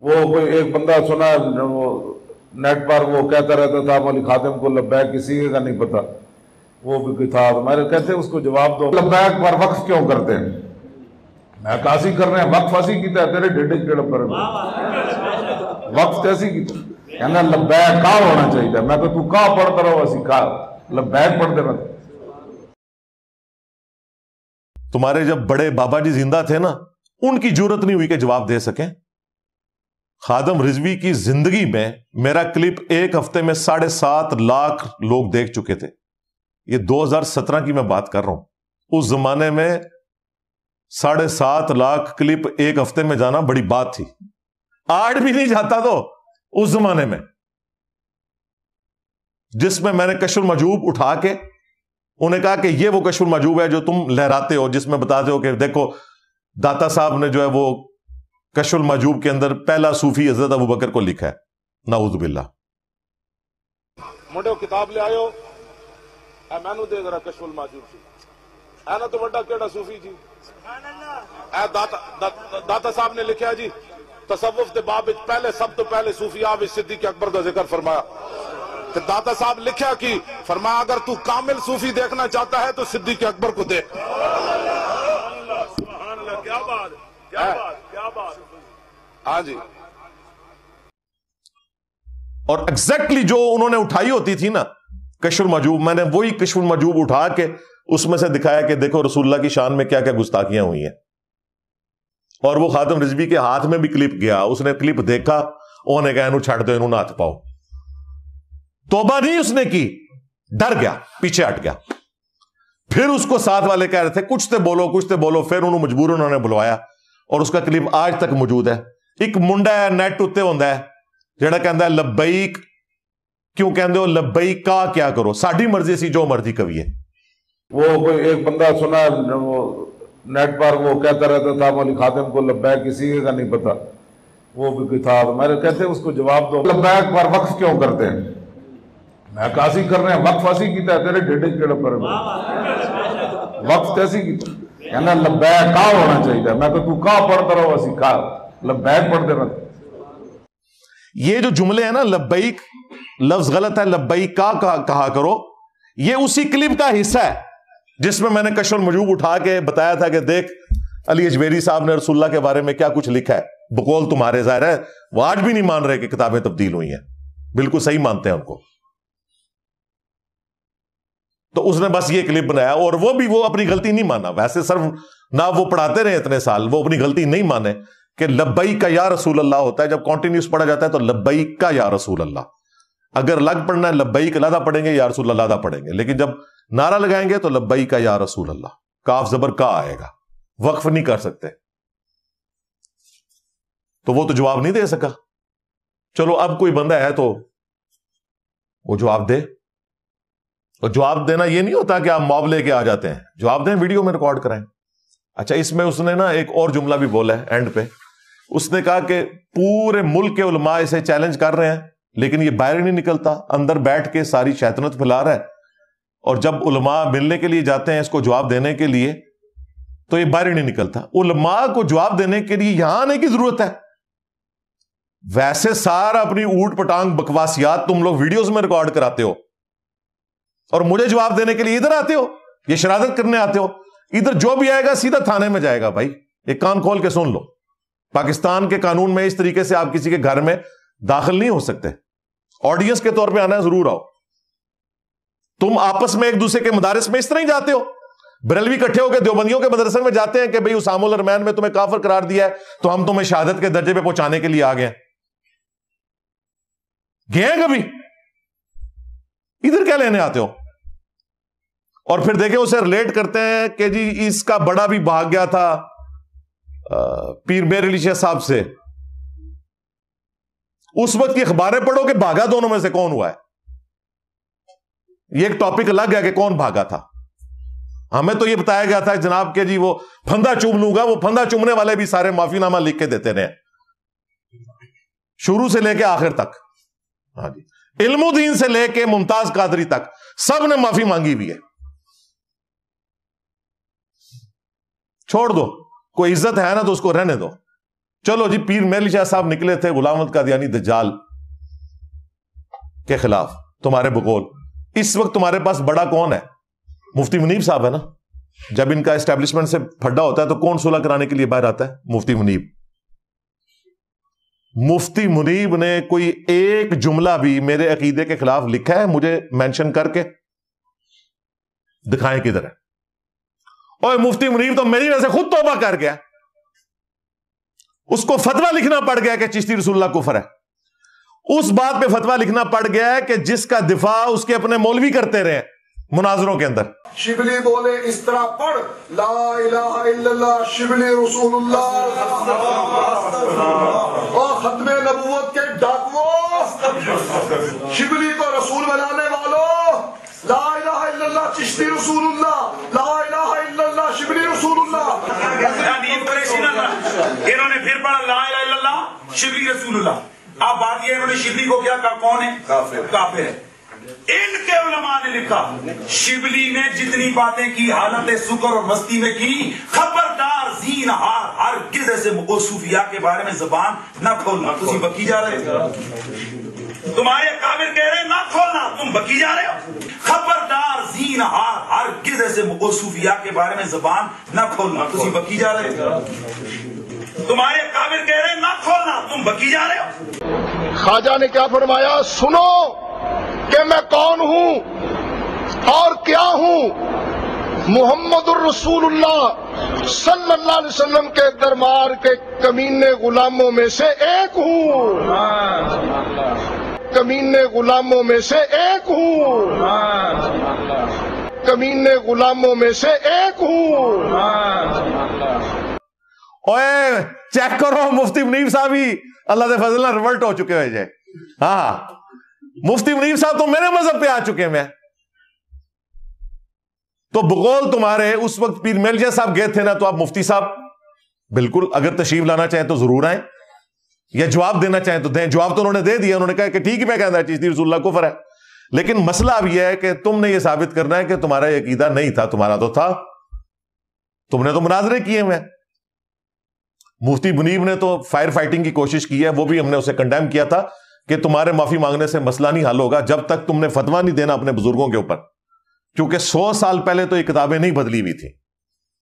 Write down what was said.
وہ کوئی ایک بندہ سنا وہ نیٹ پر وہ کہتا رہتا تھا مولوی خادم کو لبیک کسی کا نہیں پتا، وہ بھی کوئی تھا، ہمارے کہتے ہیں اس کو جواب دو لبیک پر وقف کیوں کرتے ہیں؟ میں کاسی کر رہے ہیں وقف ایسی کیتا ہے تیرے ڈیڈے کیڑا پر وقف ایسی کیتا کہنا لبیک کا ہونا چاہیے، میں کہ تو کا پڑھتا رہو اسی کا لبیک پڑھتے رہتے۔ تمہارے جب بڑے بابا جی زندہ تھے نا، ان کی جرت نہیں ہوئی کہ جواب دے سکیں۔ خادم رضوی کی زندگی میں میرا کلپ ایک ہفتے میں 7.5 لاکھ لوگ دیکھ چکے تھے۔ یہ 2017 کی میں بات کر رہا ہوں۔ اس زمانے میں 7.5 لاکھ کلپ ایک ہفتے میں جانا بڑی بات تھی، آج بھی نہیں جاتا تو اس زمانے میں، جس میں نے کشف المحجوب اٹھا کے انہیں کہا کہ یہ وہ کشف المحجوب ہے جو تم لہراتے ہو، جس میں بتاتے ہو کہ دیکھو داتا صاحب نے جو ہے وہ کشف المحجوب کے اندر پہلا صوفی حضرت ابوبکر کو لکھا ہے، نعوذ باللہ۔ منڈے کتاب لے آئے ہو اے مینو دے ذرا کشف المحجوب سی اے نا تو بڑا کیڑا صوفی جی اے داتا صاحب نے لکھا جی تصوف دے باب پہلے سب تو پہلے صوفیاء صدیق اکبر دا ذکر فرمایا۔ کہ داتا صاحب لکھا کہ فرمایا اگر تو کامل صوفی دیکھنا چاہتا ہے تو صدیق اکبر کو دیکھ۔ سبحان اللہ، کیا بات کیا بات کیا بات۔ ہاں جی، اور ایگزیکٹلی جو انہوں نے اٹھائی ہوتی تھی نا کشف المحجوب، میں نے وہی کشف المحجوب اٹھا کے اس میں سے دکھایا کہ دیکھو رسول اللہ کی شان میں کیا کیا گستاخیاں ہوئی ہیں۔ اور وہ خادم رضوی کے ہاتھ میں بھی کلپ گیا، اس نے کلپ دیکھا، انہوں نے کہا انہوں چھڑ دو، انہوں نہ ہاتھ پاؤ۔ توبہ نہیں اس نے کی، ڈر گیا، پیچھے ہٹ گیا۔ پھر اس کو ساتھ والے کہہ رہے تھے کچھ تے بولو کچھ تے بولو، پھر انہوں مجبور انہوں نے بلوایا، اور اس کا کلپ آج تک موجود ہے۔ ایک منڈا ہے نیٹ اتے ہوندا ہے جڑا کہندا ہے لبیک کیوں کہندے ہو، لبیک کا کیا کرو، ساڈی مرضی سی جو مرضی کہیے۔ وہ کوئی ایک بندہ سنا وہ نیٹ پر وہ کہتا رہتا تھا مولوی خادم کو لبیک کسی کا نہیں پتا، وہ بھی کوئی تھا، ہمارے کہتے ہیں اس کو جواب دو لبیک پر وقف کیوں کرتے ہیں؟ میں کاسی کر رہے ہیں وقف ایسی کیتا ہے تیرے ڈیڈے کیڑا پر وقف ایسی کیتا کہنا لبیک کا ہونا چاہیے، میں کہ تو کا پڑھتا رہو اسی کا لبیک پڑھتے رہتے۔ یہ جو جملے ہیں نا لبیک لفظ غلط ہے، لبیک کا کہا کرو، یہ اسی کلپ کا حصہ ہے جس میں نے کشف المحجوب اٹھا کے بتایا تھا کہ دیکھ علی اجویری صاحب نے رسول اللہ کے بارے میں کیا کچھ لکھا ہے، بقول تمہارے ظاہر ہے وہ آج بھی نہیں مان رہے کہ کتابیں تبدیل ہوئی ہیں، بالکل صحیح مانتے ہیں ان کو۔ تو اس نے بس یہ کلپ بنایا، اور وہ بھی وہ اپنی غلطی نہیں مانا، ویسے صرف نہ وہ پڑھاتے رہے اتنے سال، وہ اپنی غلطی نہیں مانے کہ لبیک کا یا رسول اللہ ہوتا ہے، جب کنٹینیوس پڑھا جاتا ہے تو لبیک کا یا رسول اللہ، اگر لگ پڑھنا ہے لبیک علیحدہ پڑھیں گے یا رسول اللہ علیحدہ پڑھیں گے، لیکن جب نعرہ لگائیں گے تو لبیک کا یا رسول اللہ، کاف زبر کا آئے گا، وقف نہیں کر سکتے۔ تو وہ تو جواب نہیں دے سکا، چلو اب کوئی بندہ ہے تو وہ جواب دے۔ اور جواب دینا یہ نہیں ہوتا کہ آپ موب لے کے آ جاتے ہیں، جواب دیں، ویڈیو میں ریکارڈ کرائیں۔ اچھا، اس میں اس نے نا ایک اور جملہ بھی بولا ہے اینڈ پہ، اس نے کہا کہ پورے ملک کے علماء اسے چیلنج کر رہے ہیں لیکن یہ باہر نہیں نکلتا، اندر بیٹھ کے ساری شیطنت پھیلا رہا ہے، اور جب علماء ملنے کے لیے جاتے ہیں اس کو جواب دینے کے لیے تو یہ باہر نہیں نکلتا۔ علماء کو جواب دینے کے لیے یہاں آنے کی ضرورت ہے، ویسے سارا اپنی اوٹ پٹانگ بکواسیات تم لوگ ویڈیوز میں ریکارڈ کراتے ہو، اور مجھے جواب دینے کے لیے ادھر آتے ہو، یہ شرارت کرنے آتے ہو۔ ادھر جو بھی آئے گا سیدھا تھانے میں جائے گا۔ بھائی ایک کان کھول کے سن لو، پاکستان کے قانون میں اس طریقے سے آپ کسی کے گھر میں داخل نہیں ہو سکتے، آڈینس کے طور پہ آنا ہے ضرور آؤ۔ تم آپس میں ایک دوسرے کے مدارس میں اس طرح ہی جاتے ہو، بریلوی اکٹھے ہو کے دیوبندیوں کے مدرسے میں جاتے ہیں کہ بھئی اسام الرحمین میں تمہیں کافر قرار دیا ہے تو ہم تمہیں شہادت کے درجے پہ پہنچانے کے لیے آ گئے ہیں۔ گئے ہیں کبھی؟ ادھر کیا لینے آتے ہو؟ اور پھر دیکھیں اسے ریلیٹ کرتے ہیں کہ جی اس کا بڑا بھی بھاگ گیا تھا پیر میر علی شاہ صاحب سے۔ اس وقت کی اخباریں پڑھو کہ بھاگا دونوں میں سے کون ہوا ہے، یہ ایک ٹاپک الگ ہے کہ کون بھاگا تھا۔ ہمیں تو یہ بتایا گیا تھا جناب کہ جی وہ پھندا چوم لوں گا، وہ پھندا چومنے والے بھی سارے معافی نامہ لکھ کے دیتے رہے شروع سے لے کے آخر تک۔ ہاں جی، علم الدین سے لے کے ممتاز قادری تک سب نے معافی مانگی بھی ہے۔ چھوڑ دو، کوئی عزت ہے نا تو اس کو رہنے دو، چلو جی، پیر میلی شاہ صاحب نکلے تھے غلام احمد قادیانی دجال کے خلاف تمہارے بقول. اس وقت تمہارے پاس بڑا کون ہے؟ مفتی منیب صاحب ہے نا. جب ان کا اسٹیبلشمنٹ سے پھڈا ہوتا ہے تو کون صلح کرانے کے لیے باہر آتا ہے؟ مفتی منیب. مفتی منیب نے کوئی ایک جملہ بھی میرے عقیدے کے خلاف لکھا ہے؟ مجھے مینشن کر کے دکھائیں کدھر ہے. اور مفتی منیب تو میری وجہ سے خود توبہ کر گیا. اس کو فتویٰ لکھنا پڑ گیا کہ چشتی رسول اللہ کفر ہے. اس بات پہ فتویٰ لکھنا پڑ گیا ہے کہ جس کا دفاع اس کے اپنے مولوی کرتے رہے مناظروں کے اندر. شبلی بولے اس طرح پڑھ، لا الہ الا اللہ شبلی رسول اللہ. اور ختم نبوت کے ڈاکووں، شبلی کو رسول بنانے والوں، لا الہ الا اللہ چشتی رسول اللہ، لا الہ الا اللہ شبلی رسول اللہ. انہوں نے پھر پڑھا لا الہ الا اللہ شبلی رسول اللہ. اب بات یہ انہوں نے شبلی کو کیا کہا؟ کون ہے؟ کافر ہے. ان کے علماء نے لکھا شبلی نے جتنی باتیں کی حالت سکر اور مستی میں کی، خبردار زین ہار ہرگز ایسے صوفیاء کے بارے میں زبان نہ کھولنا. تم بکی جا رہے ہو، تمہارے کافر کہہ رہے نہ کھولنا، تم بکی جا رہے ہو. خبردار زین ہار ہرگز ایسے صوفیاء کے بارے میں زبان نہ کھولنا. تم بکی جا رہے ہو، تمہارے کافر کہہ رہے نہ کھولنا، تم بکی جا رہے ہو. خواجہ نے کیا فرمایا؟ سنو کہ میں کون ہوں اور کیا ہوں. محمد الرسول اللہ صلی اللہ علیہ وسلم کے دربار کے کمینے غلاموں میں سے ایک ہوں. کمینے غلاموں میں سے ایک ہوں. کمینے غلاموں میں سے ایک ہوں. اوے چیک کرو، مفتی منیب صاحب ہی اللہ کے فضل سے ریورٹ ہو چکے ہوئے. ہاں، مفتی منیب صاحب تو میرے مذہب پہ آ چکے ہیں. تو بقول تمہارے اس وقت پیر میل صاحب گئے تھے نا، تو آپ مفتی صاحب بالکل اگر تشریف لانا چاہیں تو ضرور آئیں، یا جواب دینا چاہیں تو دیں. جواب تو انہوں نے دے دیا، انہوں نے کہا کہ ٹھیک ہے میں کہتا چشتی رسول اللہ کفر ہے. لیکن مسئلہ اب یہ ہے کہ تم نے یہ ثابت کرنا ہے کہ تمہارا یہ عقیدہ نہیں تھا. تمہارا تو تھا، تم نے تو مناظرے کیے ہوئے. مفتی منیب نے تو فائر فائٹنگ کی کوشش کی ہے، وہ بھی ہم نے اسے کنڈیم کیا تھا کہ تمہارے معافی مانگنے سے مسئلہ نہیں حل ہوگا جب تک تم نے فتویٰ نہیں دینا اپنے بزرگوں کے اوپر، کیونکہ 100 سال پہلے تو یہ کتابیں نہیں بدلی ہوئی تھی.